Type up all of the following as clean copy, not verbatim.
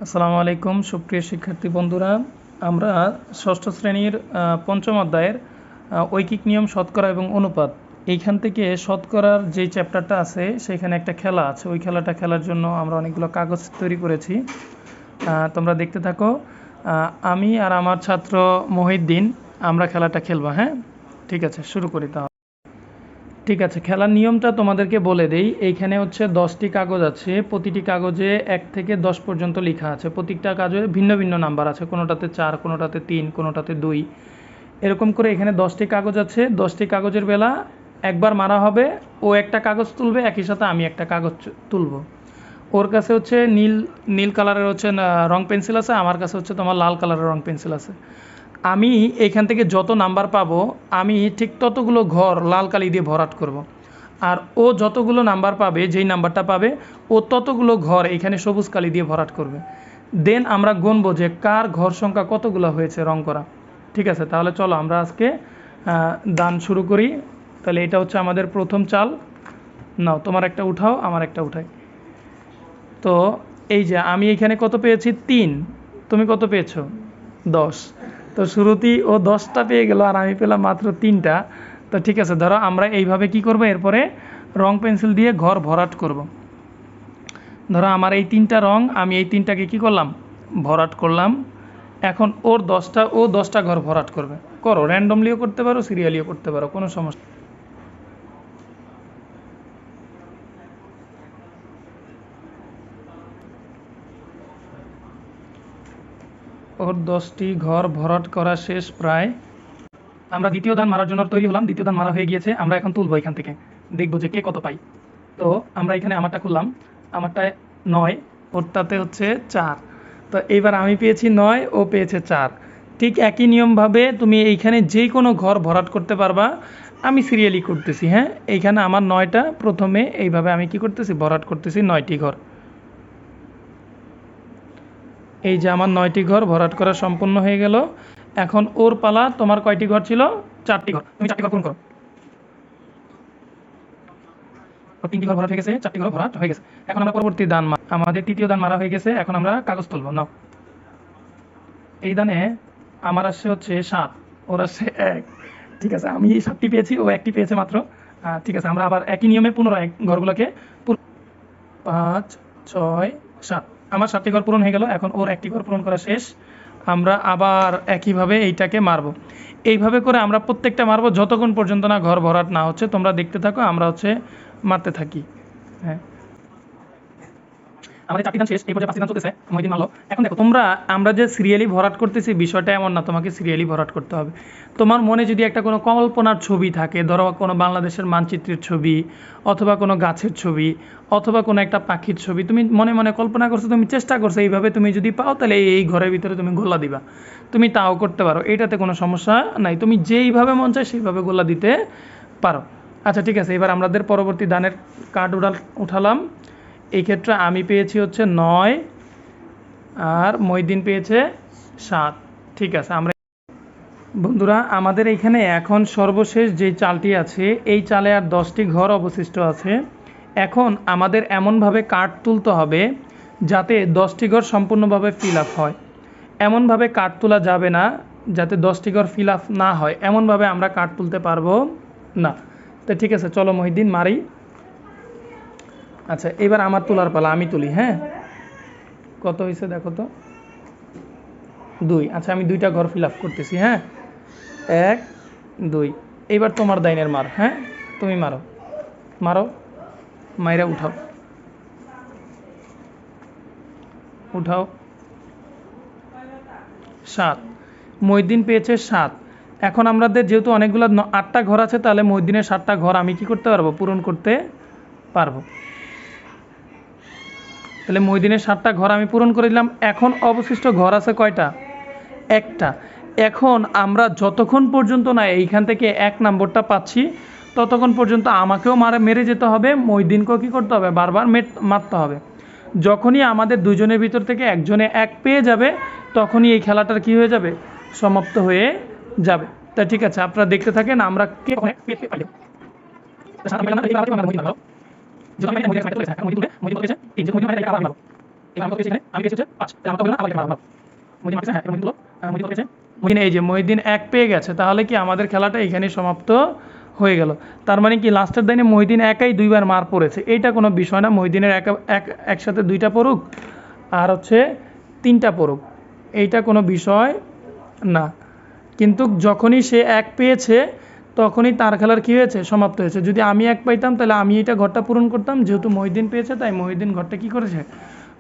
আসসালামু আলাইকুম সুপ্রিয় শিক্ষার্থী বন্ধুরা, আমরা ষষ্ঠ শ্রেণীর পঞ্চম অধ্যায়ের ঐকিক নিয়ম শতকরা এবং অনুপাত এইখান থেকে শতকরার যে চ্যাপ্টারটা আছে সেখানে একটা খেলা আছে। ওই খেলাটা খেলার জন্য আমরা অনেকগুলো কাগজ তৈরি করেছি, তোমরা দেখতে থাকো। আমি আর আমার ছাত্র মহিউদ্দিন আমরা খেলাটা খেলবো। হ্যাঁ, ঠিক আছে, শুরু করি তাহলে। ঠিক আছে, খেলার নিয়মটা তোমাদেরকে বলে দেই। এইখানে হচ্ছে 10টি কাগজ আছে, প্রতিটি কাগজে 1 থেকে 10 পর্যন্ত লেখা আছে। প্রত্যেকটা কাগজে ভিন্ন ভিন্ন নাম্বার আছে, কোনোটাতে 4, কোনোটাতে 3, কোনোটাতে 2, এরকম করে এখানে 10টি কাগজ আছে। 10টি কাগজের বেলা একবার মারা হবে। ও একটা কাগজ তুলবে, একই সাথে আমি একটা কাগজ তুলব। ওর কাছে হচ্ছে নীল নীল কালারের হচ্ছে রং পেন্সিল আছে, আমার কাছে হচ্ছে তোমার লাল কালারের রং পেন্সিল আছে। আমি এখান থেকে যত নাম্বার পাবো আমি ঠিক ততগুলো ঘর লাল কালি দিয়ে ভরাট করব। আর ও যতগুলো নাম্বার পাবে, যেই নাম্বারটা পাবে ও ততগুলো ঘর এখানে সবুজ কালি দিয়ে ভরাট করবে। দেন আমরা গুনবো যে কার ঘর সংখ্যা কতগুলো হয়েছে রং করা। ঠিক আছে, তাহলে চলো আমরা আজকে দান শুরু করি। তাহলে এটা হচ্ছে আমাদের প্রথম চাল। নাও, তোমার একটা উঠাও, আমার একটা উঠাই। তো এই যে আমি এখানে কত পেয়েছি? 3। তুমি কত পেয়েছো? 10। তো শুরুতেই ও 10টা পেয়ে গেল আর আমি পেলাম মাত্র 3টা। তো ঠিক আছে, ধরো আমরা এইভাবে কি করব, এরপরে রং পেন্সিল দিয়ে ঘর ভরাট করব। ধরো আমার এই 3টা রং, আমি এই 3টাকে কি করলাম? ভরাট করলাম। এখন ওর 10টা, ও 10টা ঘর ভরাট করবে। করো, র্যান্ডমলিও করতে পারো, সিরিয়ালিও করতে পারো, কোনো সমস্যা। ওর 10টি ঘর ভরাট করা শেষ প্রায়। আমরা দ্বিতীয় দান মারার জন্য তৈরি হলাম। দ্বিতীয় দান মারা হয়ে গিয়েছে, আমরা এখন তুলবো এখান থেকে, দেখবো যে কে কত পাই। তো আমরা এখানে আমারটা খুললাম, আমারটায় 9, ওরটাতে হচ্ছে 4। তো এইবার আমি পেয়েছি 9, ও পেয়েছে 4। ঠিক একই নিয়মভাবে তুমি এইখানে যে কোনো ঘর ভরাট করতে পারবা। আমি সিরিয়ালি করতেছি। হ্যাঁ, এইখানে আমার 9টা, প্রথমে এইভাবে আমি কি করতেছি? ভরাট করতেছি 9টি ঘর। এই যে আমার 9টি ঘর ভরাট করা সম্পূর্ণ হয়ে গেল। এখন ওর পালা। তোমার কয়টি ঘর ছিল? 4টি ঘর। তুমি 4টি ঘর পূরণ করো। 3টি ঘর ভরাট হয়ে গেছে, 4টি ঘর ভরাট হয়ে গেছে। এখন আমরা পরবর্তী দান, আমাদের তৃতীয় দান মারা হয়ে গেছে। এখন আমরা কাগজ তুলবো। নাও, এই দানে আমার আসছে হচ্ছে 7, ওর আসছে 1। ঠিক আছে, আমি 7টি পেয়েছি, ও 1টি পেয়েছে মাত্র। ঠিক আছে, আমরা আবার একই নিয়মে পুনরায় ঘরগুলোকে 5, 6, 7। আমার 7টি ঘর পূরণ হয়ে গেল। এখন ওর 1টি ঘর পূরণ করা শেষ। আমরা আবার একইভাবে এইটাকে মারবো। এইভাবে করে আমরা প্রত্যেকটা মারবো যতক্ষণ পর্যন্ত না ঘর ভরাট না হচ্ছে। তোমরা দেখতে থাকো, আমরা হচ্ছে মারতে থাকি। হ্যাঁ, আমাদের 4টি দান শেষ, এই পর্যায়ে 5টি দান চলতেছে। মহিউদ্দিন মারলো। এখন দেখো তোমরা, আমরা যে সিরিয়ালি ভরাট করতেছি বিষয়টা এমন না তোমাকে সিরিয়ালি ভরাট করতে হবে। তোমার মনে যদি একটা কোনো কল্পনার ছবি থাকে, ধরো কোনো বাংলাদেশের মানচিত্রের ছবি, অথবা কোনো গাছের ছবি, অথবা কোনো একটা পাখির ছবি, তুমি মনে মনে কল্পনা করছো, তুমি চেষ্টা করছো, এইভাবে তুমি যদি পাও তাহলে এই ঘরের ভিতরে তুমি গোলা দিবা। তুমি তাও করতে পারো, এটাতে কোনো সমস্যা নাই। তুমি যেইভাবে মন চায় সেইভাবে গোলা দিতে পারো। আচ্ছা, ঠিক আছে, এবার আমাদের পরবর্তী দানের কার্ড উঠালাম। এই ক্ষেত্রে আমি পেয়েছি হচ্ছে 9, আর মহিউদ্দিন পেয়েছে 7। ঠিক আছে, আমরা বন্ধুরা আমাদের এইখানে এখন সর্বশেষ যে চালটি আছে, এই চালে আর 10টি ঘর অবশিষ্ট আছে। এখন আমাদের এমনভাবে কার্ড তুলতে হবে যাতে 10টি ঘর সম্পূর্ণভাবে ফিল আপ হয়। এমনভাবে কার্ড তোলা যাবে না যাতে 10টি ঘর ফিল আপ না হয়, এমনভাবে আমরা কার্ড তুলতে পারবো না। তো ঠিক আছে, চলো মহিউদ্দিন মারি। আচ্ছা, এবার আমার তোলার পালা, আমি তুলি। হ্যাঁ, কত হয়েছে দেখো তো? 2। আচ্ছা, আমি 2টা ঘর ফিল আপ করতেছি। হ্যাঁ, 1, 2। এবার তোমার দাইনের মার। হ্যাঁ, তুমি মারো, মারো, মাইরা উঠাও, উঠাও। 7। মহিউদ্দিন পেয়েছে 7। এখন আমাদের যেহেতু অনেকগুলো 8টা ঘর আছে, তাহলে মহিউদ্দিনের 7টা ঘর আমি কি করতে পারবো? পূরণ করতে পারবো। তাহলে মহিউদ্দিনের 7টা ঘর আমি পূরণ করে দিলাম। এখন অবশিষ্ট ঘর আছে কয়টা? একটা। এখন আমরা যতক্ষণ পর্যন্ত না এইখান থেকে 1 নম্বরটা পাচ্ছি, ততক্ষণ পর্যন্ত আমাকেও মেরে যেতে হবে, মহিউদ্দিনকেও কী করতে হবে? বারবার মারতে হবে। যখনই আমাদের দুজনের ভিতর থেকে একজনে 1 পেয়ে যাবে, তখনই এই খেলাটার কি হয়ে যাবে? সমাপ্ত হয়ে যাবে। তা ঠিক আছে, আপনারা দেখতে থাকেন আমরা কে পাইলাম। মহিদিন এই যে মহিদিন 1 পেয়ে গেছে, তাহলে কি আমাদের খেলাটা এখানেই সমাপ্ত হয়ে গেল। তার মানে কি লাস্টের দিনে মহিদিন একাই 2বার মার পড়েছে, এইটা কোনো বিষয় না। মহিদিনের একসাথে 2টা পড়ুক আর হচ্ছে 3টা পড়ুক, এইটা কোনো বিষয় না। কিন্তু যখনই সে 1 পেয়েছে তখনই তার খেলার কী হয়েছে, সমাপ্ত হয়েছে। যদি আমি 1 পাইতাম তাহলে আমি এটা ঘরটা পূরণ করতাম, যেহেতু মহিদিন পেয়েছে তাই মহিদিন ঘরটা কী করেছে,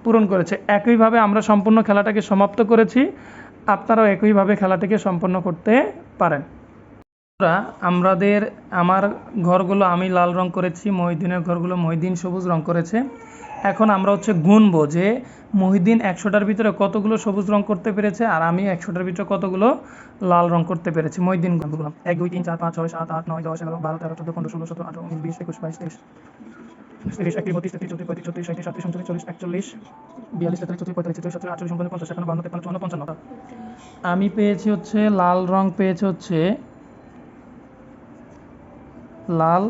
পূরণ করেছে। একইভাবে আমরা সম্পূর্ণ খেলাটাকে সমাপ্ত করেছি, আপনারাও একইভাবে খেলাটাকে সম্পন্ন করতে পারেন। আমার ঘরগুলো আমি লাল রং করেছি, মহিদিনের ঘরগুলো মহিদিন সবুজ রং করেছে। এখন আমরা হচ্ছে গুনবো যে মহিদিন 100টার ভিতরে কতগুলো সবুজ রং করতে পেরেছে আর আমি 100টার ভিতরে কতগুলো লাল রং করতে পেরেছি। মহিদিন গুনগুলো 1 2 3 4 5 6 7 8 9 10 11 12 13 14 15 16 17 18 19 20 21 22 23 31 31 32 33 34 35 36 37 38 39 40 41 42 43 44 45 46 47 48 49 50 51 52 53 54 55। আমি পেয়েছি হচ্ছে লাল রং পেয়েছে হচ্ছে লাল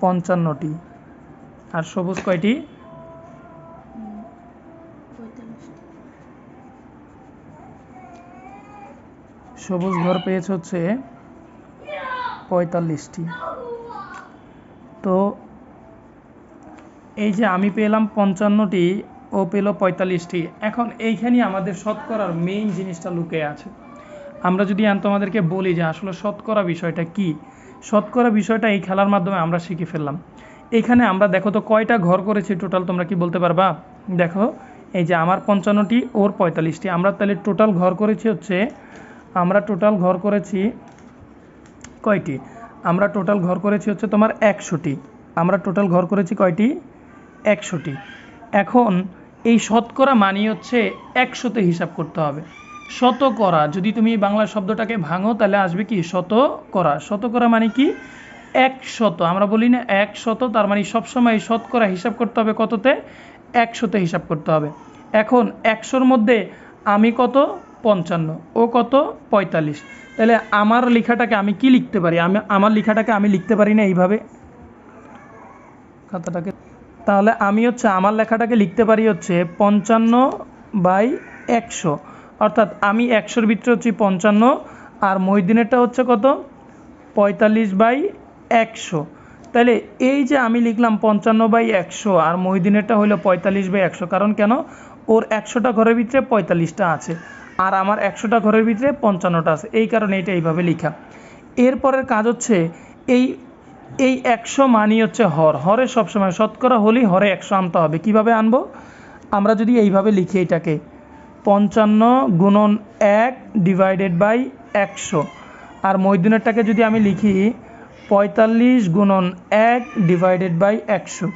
55টি আর সবুজ কয়টি, সবুজ ঘর পেয়েছে হচ্ছে 45টি। তো এই যে আমি পেলাম 55টি, ও পেল 45টি। এখন এইখানেই আমাদের শতকরার মেইন জিনিসটা লুকিয়ে আছে। আমরা যদি তোমাদেরকে বলি যে আসলে শতকরা বিষয়টা কি, শতকরা বিষয়টা এই খেলার মাধ্যমে আমরা শিখে ফেললাম। এখানে আমরা দেখো তো কয়টা ঘর করেছি টোটাল, তোমরা কি বলতে পারবা? দেখো এই যে আমার 55টি, ওর 45টি, আমরা তাহলে টোটাল ঘর করেছি হচ্ছে, আমরা টোটাল ঘর করেছি কয়টি, আমরা টোটাল ঘর করেছি হচ্ছে তোমার 100টি। আমরা টোটাল ঘর করেছি কয়টি, 100টি। এখন এই শতকরা মানি হচ্ছে 100তে হিসাব করতে হবে। শতকরা যদি তুমি বাংলা শব্দটাকে ভাঙো তাহলে আসবে কি, শতকরা। শতকরা মানে কি, 100। আমরা বলি না 100, তার মানে সবসময় শতকরা হিসাব করতে হবে কততে, 100তে হিসাব করতে হবে। এখন 100-র মধ্যে আমি কত, 55, ও কত, 45। তাহলে আমার লেখাটাকে আমি কি লিখতে পারি, আমার লেখাটাকে আমি লিখতে পারি না এইভাবে খাতাটাকে, তাহলে আমি হচ্ছে আমার লেখাটাকে লিখতে পারি হচ্ছে 55/100, অর্থাৎ আমি 100-র ভিতরে হচ্ছে 55 আর মহিদিনেরটা হচ্ছে কত, 45/100। তাহলে এই যে আমি লিখলাম 55/100 আর মহিদিনেরটা হলো 45/100, কারণ কেন, ওর 100টা ঘরের ভিতরে 45টা আছে আর আমার 100টা ঘরের ভিতরে 55টা আছে, এই কারণে এটা এইভাবে লেখা। এরপরের কাজ হচ্ছে এই 100 মানি হচ্ছে হরে সবসময় শতকরা হলেই হরে 100 আনতে হবে। কিভাবে আনবো, আমরা যদি এইভাবে লিখি এটাকে 55×1/100 আর মহিদিনেরটাকে যদি আমি লিখি 45×1/100।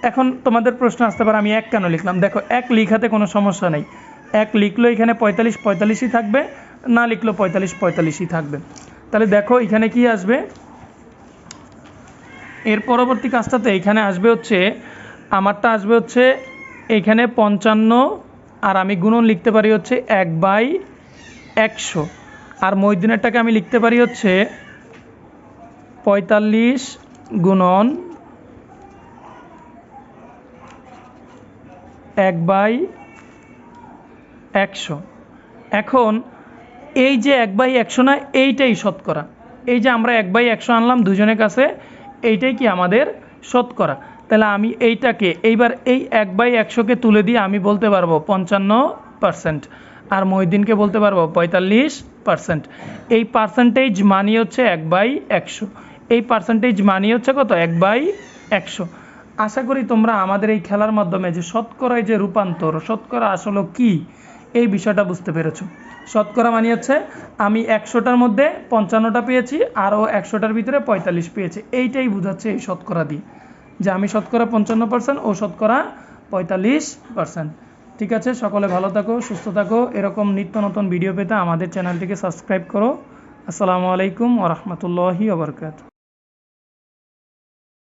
এখন তোমাদের প্রশ্ন আসতে পারে আমি 1 কেন লিখলাম। দেখো 1 লিখাতে কোনো সমস্যা নেই, 1 লিখলেও এখানে 45 45ই থাকবে, না লিখলেও 45 45ই থাকবে। তাহলে দেখো এখানে কি আসবে, এর পরবর্তী কাজটাতে এখানে আসবে হচ্ছে, আমারটা আসবে হচ্ছে এখানে 55 আর আমি গুণন লিখতে পারি হচ্ছে 1/100 আর মহিদিনেরটাকে আমি লিখতে পারি হচ্ছে 45×1/100। এখন এই যে 1/100 না, এইটাই শতকরা। এই যে আমরা 1/100 আনলাম দুজনের কাছে, এইটাই কি আমাদের শতকরা। তাহলে আমি এইটাকে এইবার এই 1/100কে তুলে দিয়ে আমি বলতে পারবো 55% আর মহিদিনকে বলতে পারবো 45%। এই পার্সেন্টেজ মানি হচ্ছে 1/100, এই পার্সেন্টেজ মানি হচ্ছে কত, 1/100। আশা করি তোমরা আমাদের এই খেলার মাধ্যমে যে শতকরায় যে রূপান্তর, শতকরা আসলে কি, এই বিষয়টা বুঝতে পেরেছো। শতকরা মানে হচ্ছে আমি 100টার মধ্যে 55টা পেয়েছি আর ও 100টার ভিতরে 45 পেয়েছে, এইটাই বোঝাচ্ছে এই শতকরা দিয়ে, যে আমি শতকরা 55%, ও শতকরা 45%। ঠিক আছে, সকলে ভালো থাকো, সুস্থ থাকো। এরকম নিত্য নতুন ভিডিও পেতে আমাদের চ্যানেলটিকে সাবস্ক্রাইব করো। আসসালামু আলাইকুম ওয়া রাহমাতুল্লাহি ওয়া বারাকাতুহু।